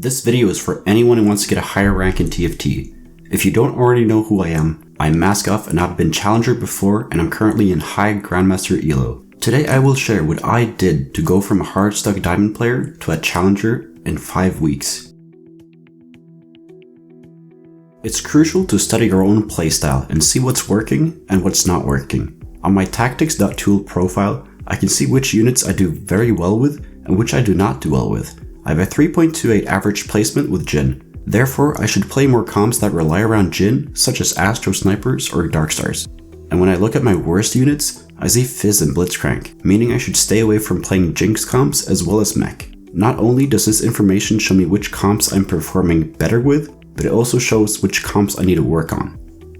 This video is for anyone who wants to get a higher rank in TFT. If you don't already know who I am, I'm Maskoff and I've been Challenger before and I'm currently in High Grandmaster ELO. Today I will share what I did to go from a hard stuck diamond player to a Challenger in 5 weeks. It's crucial to study your own playstyle and see what's working and what's not working. On my tactics.tool profile, I can see which units I do very well with and which I do not do well with. I have a 3.28 average placement with Jhin. Therefore, I should play more comps that rely around Jhin, such as Astro Snipers or Darkstars. And when I look at my worst units, I see Fizz and Blitzcrank, meaning I should stay away from playing Jinx comps as well as Mech. Not only does this information show me which comps I'm performing better with, but it also shows which comps I need to work on.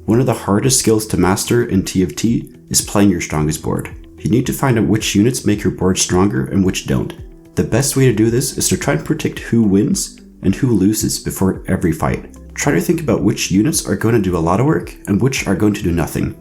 One of the hardest skills to master in TFT is playing your strongest board. You need to find out which units make your board stronger and which don't. The best way to do this is to try and predict who wins and who loses before every fight. Try to think about which units are going to do a lot of work and which are going to do nothing.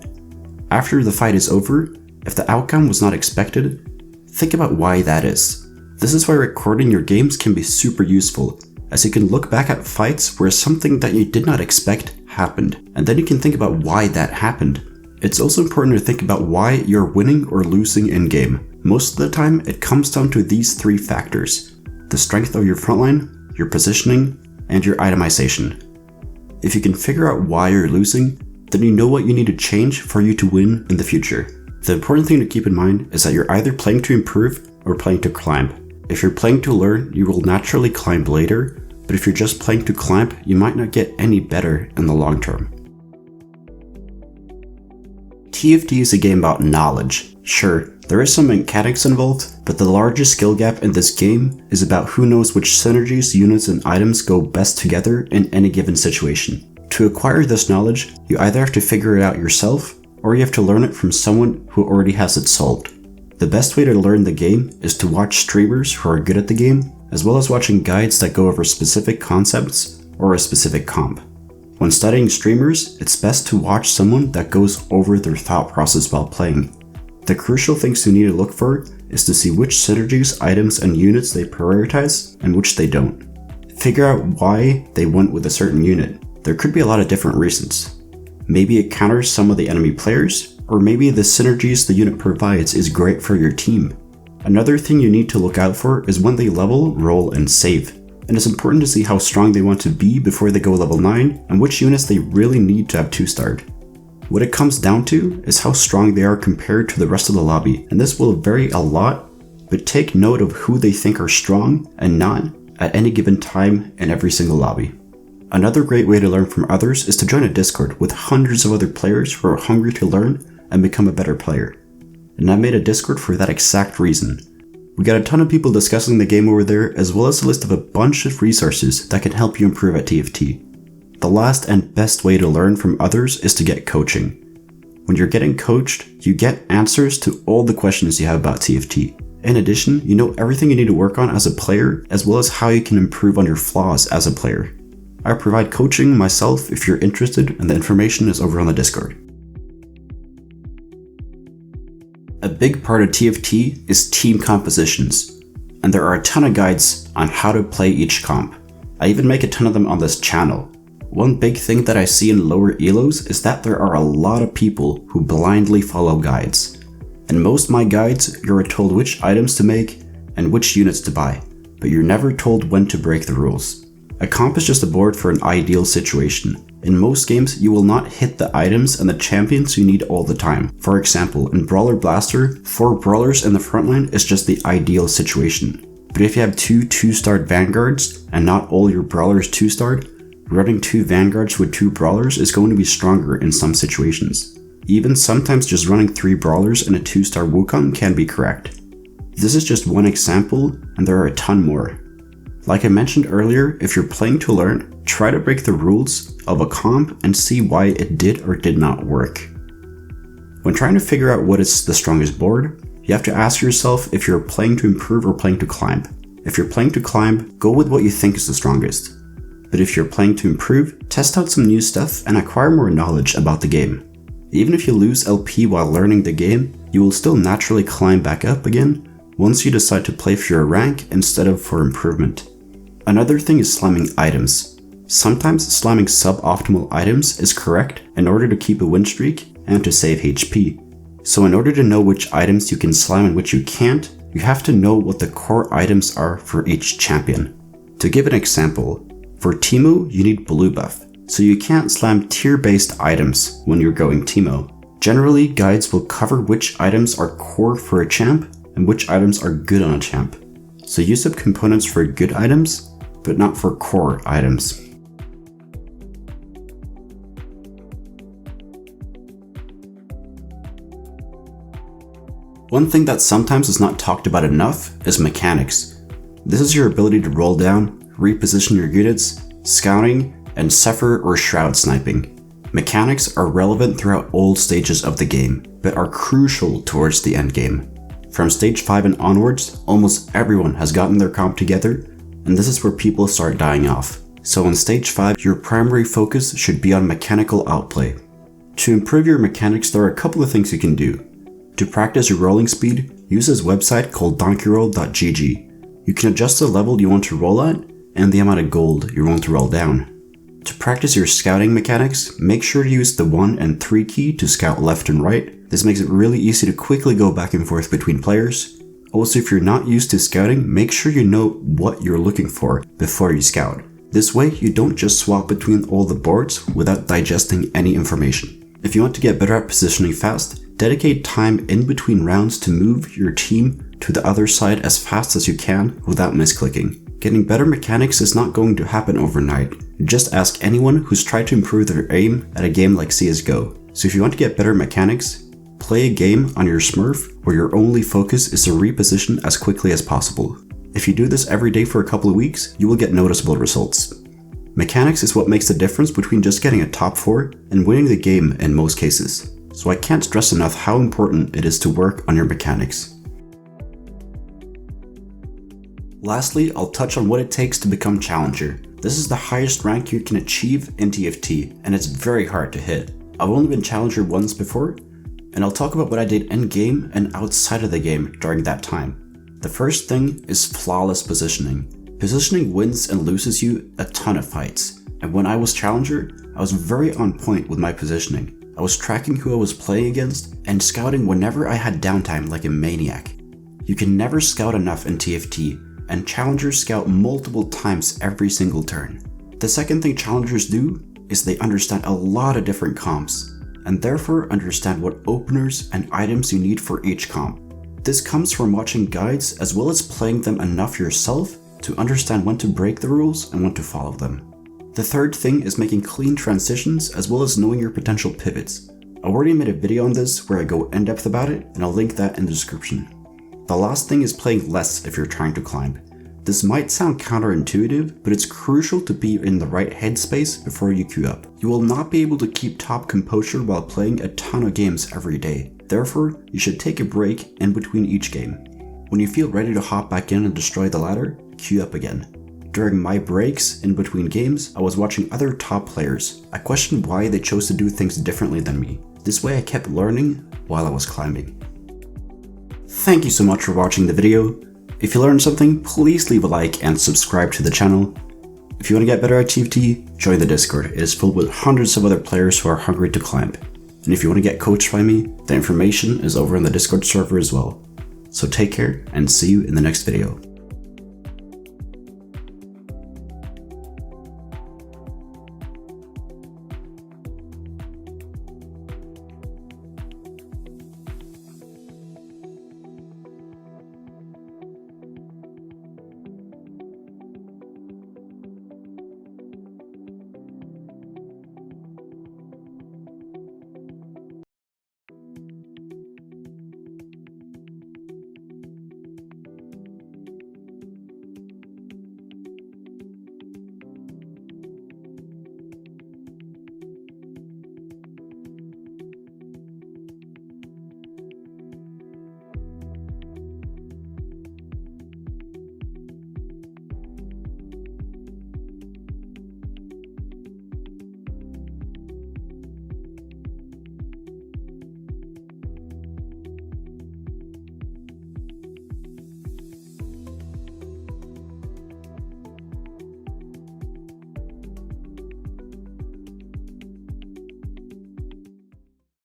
After the fight is over, if the outcome was not expected, think about why that is. This is why recording your games can be super useful, as you can look back at fights where something that you did not expect happened, and then you can think about why that happened. It's also important to think about why you're winning or losing in game. Most of the time, it comes down to these 3 factors: the strength of your frontline, your positioning, and your itemization. If you can figure out why you're losing, then you know what you need to change for you to win in the future. The important thing to keep in mind is that you're either playing to improve or playing to climb. If you're playing to learn, you will naturally climb later, but if you're just playing to climb, you might not get any better in the long term. TFT is a game about knowledge. Sure, there is some mechanics involved, but the largest skill gap in this game is about who knows which synergies, units, and items go best together in any given situation. To acquire this knowledge, you either have to figure it out yourself, or you have to learn it from someone who already has it solved. The best way to learn the game is to watch streamers who are good at the game, as well as watching guides that go over specific concepts or a specific comp. When studying streamers, it's best to watch someone that goes over their thought process while playing. The crucial things you need to look for is to see which synergies, items, and units they prioritize and which they don't. Figure out why they went with a certain unit. There could be a lot of different reasons. Maybe it counters some of the enemy players, or maybe the synergies the unit provides is great for your team. Another thing you need to look out for is when they level, roll, and save. And it's important to see how strong they want to be before they go level 9 and which units they really need to have 2-starred. What it comes down to is how strong they are compared to the rest of the lobby, and this will vary a lot, but take note of who they think are strong and not at any given time in every single lobby. Another great way to learn from others is to join a Discord with hundreds of other players who are hungry to learn and become a better player. And I made a Discord for that exact reason. We got a ton of people discussing the game over there, as well as a list of a bunch of resources that can help you improve at TFT. The last and best way to learn from others is to get coaching. When you're getting coached, you get answers to all the questions you have about TFT. In addition, you know everything you need to work on as a player, as well as how you can improve on your flaws as a player. I provide coaching myself if you're interested, and the information is over on the Discord. A big part of TFT is team compositions, and there are a ton of guides on how to play each comp. I even make a ton of them on this channel. One big thing that I see in lower elos is that there are a lot of people who blindly follow guides. In most of my guides, you're told which items to make and which units to buy, but you're never told when to break the rules. A comp is just a board for an ideal situation. In most games, you will not hit the items and the champions you need all the time. For example, in Brawler Blaster, 4 brawlers in the frontline is just the ideal situation. But if you have 2 2-starred vanguards and not all your brawlers 2-starred, running 2 vanguards with 2 brawlers is going to be stronger in some situations. Even sometimes just running 3 brawlers and a 2-star Wukong can be correct. This is just one example, and there are a ton more. Like I mentioned earlier, if you're playing to learn, try to break the rules of a comp and see why it did or did not work. When trying to figure out what is the strongest board, you have to ask yourself if you're playing to improve or playing to climb. If you're playing to climb, go with what you think is the strongest. But if you're playing to improve, test out some new stuff and acquire more knowledge about the game. Even if you lose LP while learning the game, you will still naturally climb back up again once you decide to play for your rank instead of for improvement. Another thing is slamming items. Sometimes slamming suboptimal items is correct in order to keep a win streak and to save HP. So in order to know which items you can slam and which you can't, you have to know what the core items are for each champion. To give an example, for Teemo you need blue buff, so you can't slam tier-based items when you're going Teemo. Generally, guides will cover which items are core for a champ and which items are good on a champ. So use up components for good items, but not for core items. One thing that sometimes is not talked about enough is mechanics. This is your ability to roll down, reposition your units, scouting, and Zephyr or Shroud sniping. Mechanics are relevant throughout all stages of the game, but are crucial towards the end game. From stage 5 and onwards, almost everyone has gotten their comp together, and this is where people start dying off. So in stage 5, your primary focus should be on mechanical outplay. To improve your mechanics, there are a couple of things you can do. To practice your rolling speed, use this website called donkeyroll.gg. You can adjust the level you want to roll at and the amount of gold you want to roll down. To practice your scouting mechanics, make sure to use the 1 and 3 key to scout left and right. This makes it really easy to quickly go back and forth between players. Also, if you're not used to scouting, make sure you know what you're looking for before you scout. This way, you don't just swap between all the boards without digesting any information. If you want to get better at positioning fast, dedicate time in between rounds to move your team to the other side as fast as you can without misclicking. Getting better mechanics is not going to happen overnight. Just ask anyone who's tried to improve their aim at a game like CSGO. So if you want to get better mechanics, play a game on your Smurf where your only focus is to reposition as quickly as possible. If you do this every day for a couple of weeks, you will get noticeable results. Mechanics is what makes the difference between just getting a top 4 and winning the game in most cases. So I can't stress enough how important it is to work on your mechanics. Lastly, I'll touch on what it takes to become Challenger. This is the highest rank you can achieve in TFT, and it's very hard to hit. I've only been Challenger once before, and I'll talk about what I did in game and outside of the game during that time. The first thing is flawless positioning. Positioning wins and loses you a ton of fights, and when I was Challenger, I was very on point with my positioning. I was tracking who I was playing against and scouting whenever I had downtime like a maniac. You can never scout enough in TFT, and Challengers scout multiple times every single turn. The second thing Challengers do is they understand a lot of different comps, and therefore understand what openers and items you need for each comp. This comes from watching guides as well as playing them enough yourself to understand when to break the rules and when to follow them. The third thing is making clean transitions as well as knowing your potential pivots. I already made a video on this where I go in depth about it, and I'll link that in the description. The last thing is playing less if you're trying to climb. This might sound counterintuitive, but it's crucial to be in the right headspace before you queue up. You will not be able to keep top composure while playing a ton of games every day. Therefore, you should take a break in between each game. When you feel ready to hop back in and destroy the ladder, queue up again. During my breaks in between games, I was watching other top players. I questioned why they chose to do things differently than me. This way I kept learning while I was climbing. Thank you so much for watching the video. If you learned something, please leave a like and subscribe to the channel. If you want to get better at TFT, join the Discord. It is filled with hundreds of other players who are hungry to climb. And if you want to get coached by me, the information is over in the Discord server as well. So take care and see you in the next video.